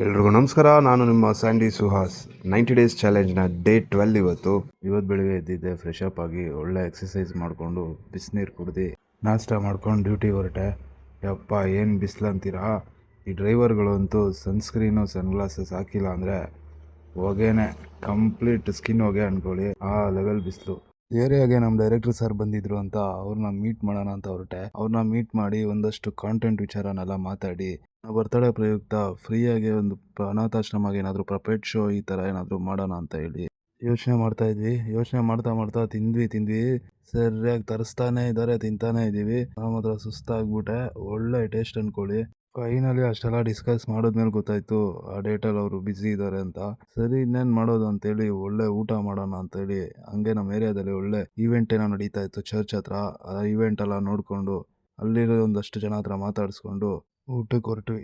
ಎಲ್ರಿಗೂ ನಮಸ್ಕಾರ. ನಾನು ನಿಮ್ಮ ಸ್ಯಾಂಡಿ ಸುಹಾಸ್. 90 ಡೇಸ್ ಚಾಲೆಂಜ್ನ ಡೇ 12 ಇವತ್ತು ಬೆಳಿಗ್ಗೆ ಎದ್ದಿದ್ದೆ, ಫ್ರೆಶ್ ಅಪ್ ಆಗಿ ಒಳ್ಳೆ ಎಕ್ಸಸೈಸ್ ಮಾಡಿಕೊಂಡು ಬಿಸಿನೀರು ಕುಡ್ದು ನಾಷ್ಟ ಮಾಡ್ಕೊಂಡು ಡ್ಯೂಟಿಗೆ ಹೊರಟೆ. ಯಪ್ಪ ಏನು ಬಿಸಿಲು ಅಂತೀರಾ! ಈ ಡ್ರೈವರ್ಗಳು ಅಂತೂ ಸನ್ಸ್ಕ್ರೀನು ಸನ್ಗ್ಲಾಸಸ್ ಹಾಕಿಲ್ಲ ಅಂದರೆ ಹೊಗೆನೆ, ಕಂಪ್ಲೀಟ್ ಸ್ಕಿನ್ ಹೊಗೆ ಅಂದ್ಕೊಳ್ಳಿ, ಆ ಲೆವೆಲ್ ಬಿಸಿಲು. ಏರಿಯಾಗೆ ನಮ್ಮ ಡೈರೆಕ್ಟರ್ ಸರ್ ಬಂದಿದ್ರು ಅಂತ ಅವ್ರನ್ನ ಮೀಟ್ ಮಾಡೋಣ ಅಂತ ಹೊರಟೆ. ಅವ್ರನ್ನ ಮೀಟ್ ಮಾಡಿ ಒಂದಷ್ಟು ಕಾಂಟೆಂಟ್ ವಿಚಾರನೆಲ್ಲ ಮಾತಾಡಿ, ಬರ್ತಡೇ ಪ್ರಯುಕ್ತ ಫ್ರೀಯಾಗಿ ಒಂದು ಅನಾಥಾಶ್ರಮಕ್ಕೆ ಏನಾದರೂ ಪೆಟ್ ಶೋ ಈ ಥರ ಏನಾದರೂ ಮಾಡೋಣ ಅಂತ ಹೇಳಿ ಯೋಚನೆ ಮಾಡ್ತಾ ಇದ್ವಿ. ಯೋಚನೆ ಮಾಡ್ತಾ ಮಾಡ್ತಾ ತಿಂದ್ವಿ ಸರಿಯಾಗಿ ತರಿಸ್ತಾನೆ ಇದ್ದಾರೆ, ತಿಂತಾನೆ ಇದ್ದೀವಿ. ನಾವು ಮಾತ್ರ ಸುಸ್ತಾಗ್ಬಿಟ್ಟೆ. ಒಳ್ಳೆ ಟೇಸ್ಟ್ ಅಂದ್ಕೊಳ್ಳಿ. ಫೈನಲಿ ಅಷ್ಟೆಲ್ಲ ಡಿಸ್ಕಸ್ ಮಾಡಿದ್ಮೇಲೆ ಗೊತ್ತಾಯ್ತು ಆ ಡೇಟಲ್ಲಿ ಅವರು ಬ್ಯುಸಿ ಇದ್ದಾರೆ ಅಂತ. ಸರಿ ಇನ್ನೇನು ಮಾಡೋದು ಅಂತೇಳಿ ಒಳ್ಳೆ ಊಟ ಮಾಡೋಣ ಅಂತೇಳಿ ಹಂಗೆ ನಮ್ಮ ಏರಿಯಾದಲ್ಲಿ ಒಳ್ಳೆ ಈವೆಂಟ್ ಏನೋ ನಡೀತಾ ಇತ್ತು ಚರ್ಚ್ ಹತ್ರ. ಆ ಈವೆಂಟ್ ಎಲ್ಲ ನೋಡಿಕೊಂಡು ಅಲ್ಲಿರೋ ಒಂದಷ್ಟು ಜನ ಹತ್ರ ಮಾತಾಡಿಸ್ಕೊಂಡು ಊಟಕ್ಕೆ ಹೊರಟ್ವಿ.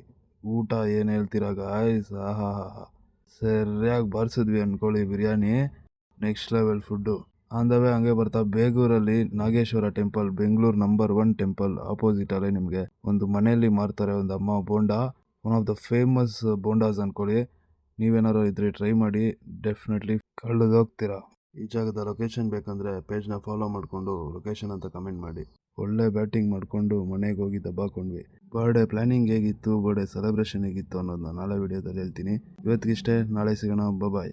ಊಟ ಏನು ಹೇಳ್ತೀರಾ ಗಾಯ್ಸ್, ಆಹಾ ಸರಿಯಾಗಿ ಬಾರಿಸಿದ್ವಿ ಅಂದ್ಕೊಳ್ಳಿ. Biryani next level food. On the way ಹಂಗೆ ಬರ್ತಾ ಬೇಗೂರಲ್ಲಿ Nageshwara temple, Bengaluru number 1 temple ಆಪೋಸಿಟಲ್ಲೇ ನಿಮಗೆ ಒಂದು ಮನೆಯಲ್ಲಿ ಮಾರ್ತಾರೆ ಒಂದು ಅಮ್ಮ bonda. One of the famous bondas ಅಂದ್ಕೊಳ್ಳಿ. ನೀವೇನಾರು ಇದ್ರೆ ಟ್ರೈ ಮಾಡಿ, ಡೆಫಿನೆಟ್ಲಿ ಕಳೆದೋಗ್ತೀರಾ. ಈ ಜಾಗದ ಲೊಕೇಶನ್ ಬೇಕಂದರೆ ಪೇಜ್ನ ಫಾಲೋ ಮಾಡಿಕೊಂಡು ಲೊಕೇಶನ್ ಅಂತ ಕಮೆಂಟ್ ಮಾಡಿ. ಒಳ್ಳೆ ಬ್ಯಾಟಿಂಗ್ ಮಾಡಿಕೊಂಡು ಮನೆಗೆ ಹೋಗಿ ದಬ್ಬಾಕೊಂಡ್ವಿ. ಬರ್ಡೇ ಪ್ಲ್ಯಾನಿಂಗ್ ಹೇಗಿತ್ತು, ಬರ್ಡೇ ಸೆಲೆಬ್ರೇಷನ್ ಹೇಗಿತ್ತು ಅನ್ನೋದನ್ನ ನಾಳೆ ವಿಡಿಯೋದಲ್ಲಿ ಹೇಳ್ತೀನಿ. ಇವತ್ತಿಗಿಷ್ಟೇ, ನಾಳೆ ಸಿಗೋಣ, ಬಾಯ್.